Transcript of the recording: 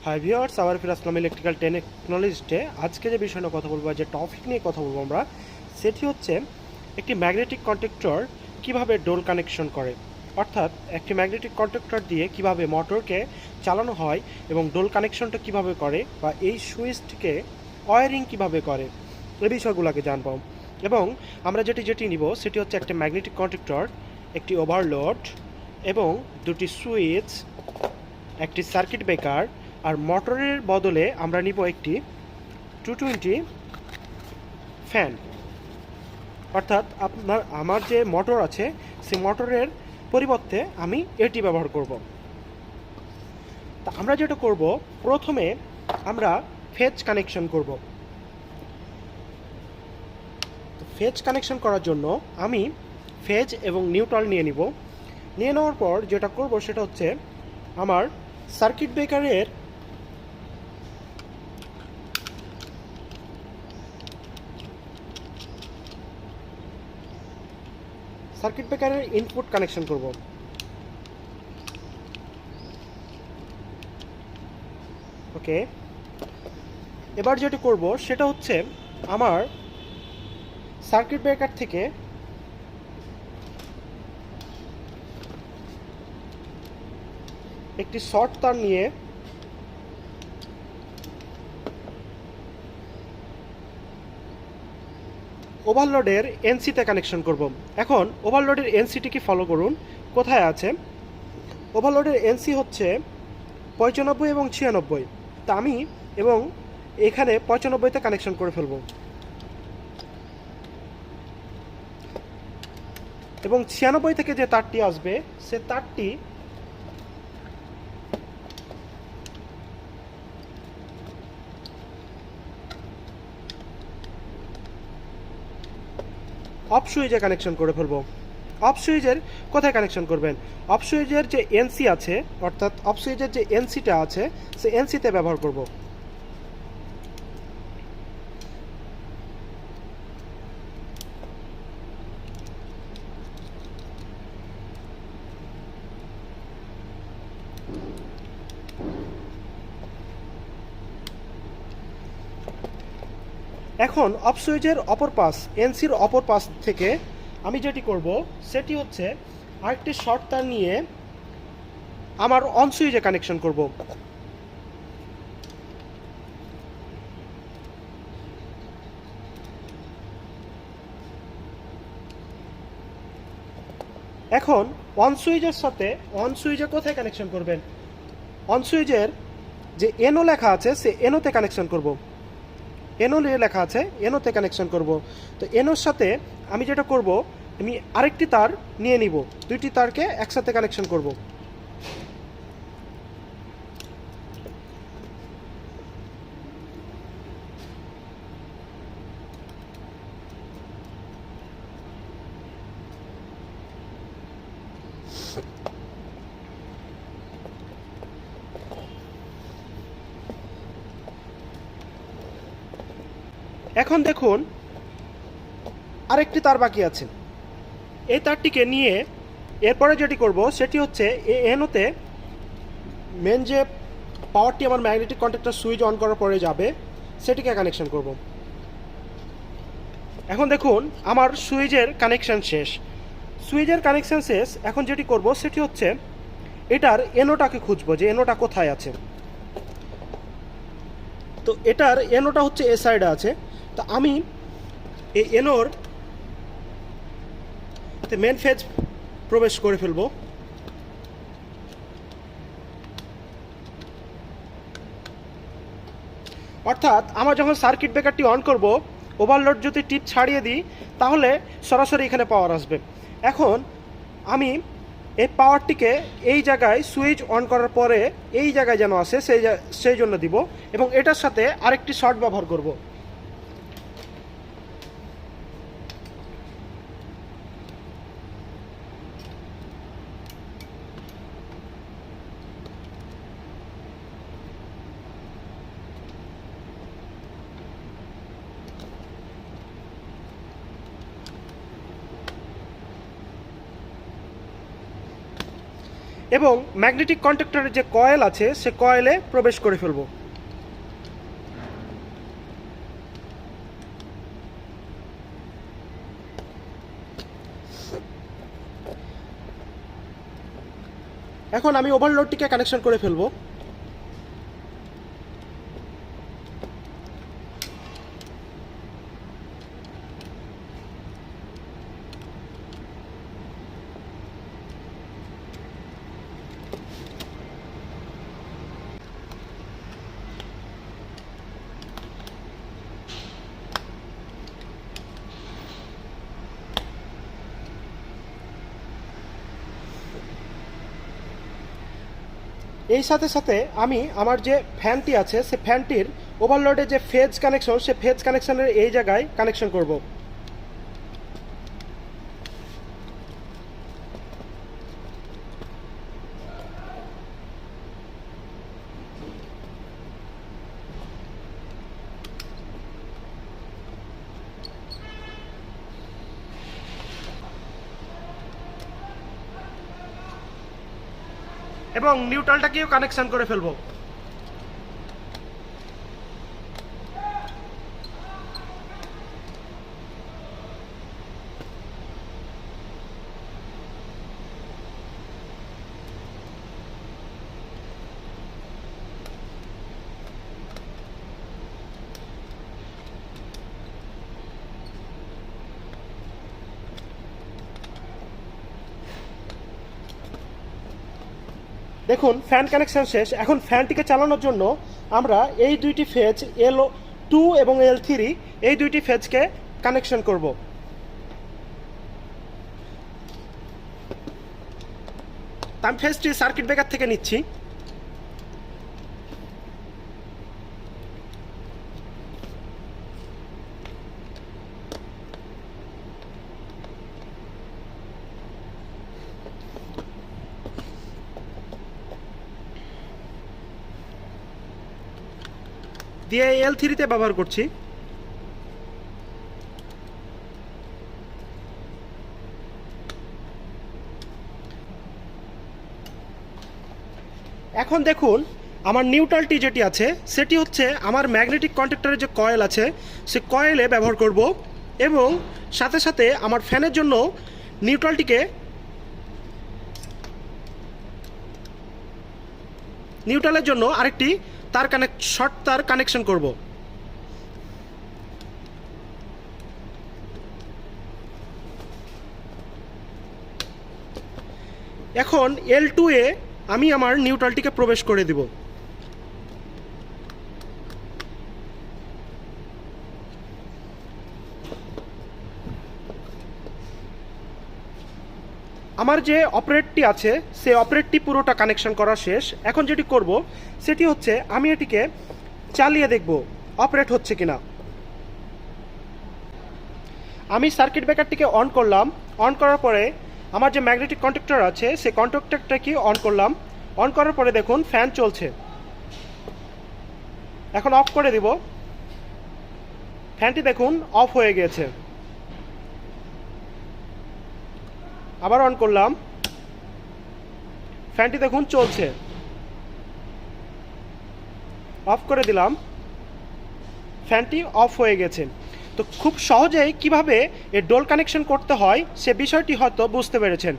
Hi viewers, আবার ফিরে আসলাম electrical টেকনোলজিস্টে। আজকে যে বিষয়টা কথা বলবো, যে টপিক নিয়ে কথা বলবো আমরা, সেটি হচ্ছে একটি ম্যাগনেটিক কন্ট্যাক্টর কিভাবে ডোল কানেকশন করে। অর্থাৎ একটি ম্যাগনেটিক কন্ট্যাক্টর দিয়ে কিভাবে মোটরকে চালানো হয় এবং ডোল কানেকশনটা কিভাবে করে, বা এই সুইচটিকে ওয়্যারিং কিভাবে করে, এই বিষয়গুলোকে জানবো। এবং আমরা যেটি নিব সেটি হচ্ছে একটা ম্যাগনেটিক কন্ট্যাক্টর, একটি ওভারলোড এবং দুটি সুইচ, একটি সার্কিট ব্রেকার, আর মোটরের বদলে আমরা নিব একটি 220 ফ্যান। অর্থাৎ আমার যে মোটর আছে সেই মোটরের পরিবর্তে আমি এটি ব্যবহার করব। তা আমরা যেটা করব, প্রথমে আমরা ফেজ কানেকশন করব। ফেজ কানেকশন করার জন্য আমি ফেজ এবং নিউট্রাল নিয়ে নেওয়ার পর যেটা করব সেটা হচ্ছে আমার সার্কিট ব্রেকারের ইনপুট কানেকশন করব। ওকে, এবার যেটা করব সেটা হচ্ছে আমার সার্কিট ব্রেকার থেকে একটি শর্ট তার নিয়ে ওভারলোডের এনসিতে কানেকশন করব। এখন ওভারলোডের এনসিটিকে ফলো করুন, কোথায় আছে। ওভারলোডের এনসি হচ্ছে 95 এবং 96। তা আমি এবং এখানে 95তে কানেকশন করে ফেলব, এবং 96 থেকে যে তারটি আসবে সে তারটি অফ সুইচে কানেকশন করে ফেলবো। অফ সুইচের কোথায় কানেকশন করবেন? অফ সুইচের যে এনসি আছে, অর্থাৎ অফ সুইচের যে এনসিটা আছে সে এনসিতে ব্যবহার করব। এখন অফ সুইচের অপর পাশ, এনসির অপর পাশ থেকে আমি যেটি করব সেটি হচ্ছে আরেকটি শর্ট তার নিয়ে আমার অন সুইচে কানেকশন করব। এখন অন সুইচের সাথে অন সুইচে কোথায় কানেকশন করবেন? অন সুইচের যে এনও লেখা আছে সে এনোতে কানেকশন করব। এনও লেখা আছে, এনোতে কানেকশন করব। তো এনোর সাথে আমি যেটা করব, আমি আরেকটি তার নিয়ে নিব, দুইটি তারকে একসাথে কানেকশন করব। এখন দেখুন আরেকটি তার বাকি আছে, এই তারটিকে নিয়ে এরপরে যেটি করব সেটি হচ্ছে এনোতে মেন যে পাওয়ারটি আমার ম্যাগনেটিক কন্ট্যাক্টর সুইচ অন করার পরে যাবে সেটিকে কানেকশন করব। এখন দেখুন আমার সুইচের কানেকশন শেষ। এখন যেটি করব সেটি হচ্ছে এটার এনোটাকে খুঁজবো, যে এনোটা কোথায় আছে। তো এটার এনোটা হচ্ছে এ সাইডে আছে। তো আমি এই এনোর মেন ফেজ প্রবেশ করে ফেলবো। অর্থাৎ আমরা যখন সার্কিট ব্রেকারটি অন করব, ওভারলোড যদি টিপ ছাড়িয়ে দিই তাহলে সরাসরি এখানে পাওয়ার আসবে। এখন আমি এই পাওয়ারটিকে এই জায়গায় সুইচ অন করার পরে এই জায়গায় যেন আসে সেই জন্য দিব, এবং এটার সাথে আরেকটি শর্ট ব্যবহার করব। এবং ম্যাগনেটিক কন্ট্যাক্টরের যে কয়েল আছে সে কয়েলে প্রবেশ করে ফেলব। এখন আমি ওভারলোডটিকে কানেকশন করে ফেলব। এই সাথে সাথে আমি আমার যে ফ্যানটি আছে সে ফ্যানটির ওভারলোডে যে ফেজ কানেকশন সে ফেজ কানেকশনের এই জায়গায় কানেকশন করব। এবং নিউট্রালটাকেও কানেকশন করে ফেলবো। দেখুন ফ্যান কানেকশন শেষ। এখন ফ্যানটিকে চালানোর জন্য আমরা এই দুইটি ফেজ L2 এবং L3 এই দুইটি ফেজকে কানেকশন করব। আমি ফেজটি সার্কিট ব্রেকার থেকে নিচ্ছি। দিয়ে L3-তে ব্যবহার করছি। এখন দেখুন আমার নিউট্রালটি যেটি আছে সেটি হচ্ছে আমার ম্যাগনেটিক কন্ট্যাক্টরের যে কয়েল আছে সে কয়েলে ব্যবহার করব এবং সাথে সাথে আমার ফ্যানের জন্য নিউট্রালের জন্য আরেকটি শর্ট তার কানেকশন করব। এখন L2-এ আমি আমার নিউট্রালটিকে প্রবেশ করে দিব। আমার যে অপারেটরটি আছে সেই অপারেটরটি পুরোটা কানেকশন করা শেষ। এখন যেটি করব সেটি হচ্ছে আমি এটিকে চালিয়ে দেখব অপারেট হচ্ছে কিনা। আমি সার্কিট ব্রেকারটিকে অন করলাম। অন করার পরে আমার যে ম্যাগনেটিক কন্ট্যাক্টর আছে সেই কন্ট্যাক্টরটাকে অন করলাম। অন করার পরে দেখুন ফ্যান চলছে। এখন অফ করে দিব। ফ্যানটি দেখুন অফ হয়ে গিয়েছে। আবার অন করলাম, ফ্যানটি দেখুন চলছে। অফ করে দিলাম, ফ্যানটি অফ হয়ে গেছে। তো খুব সহজেই কিভাবে এর ডোল কানেকশন করতে হয় সে বিষয়টি হয়তো বুঝতে পেরেছেন।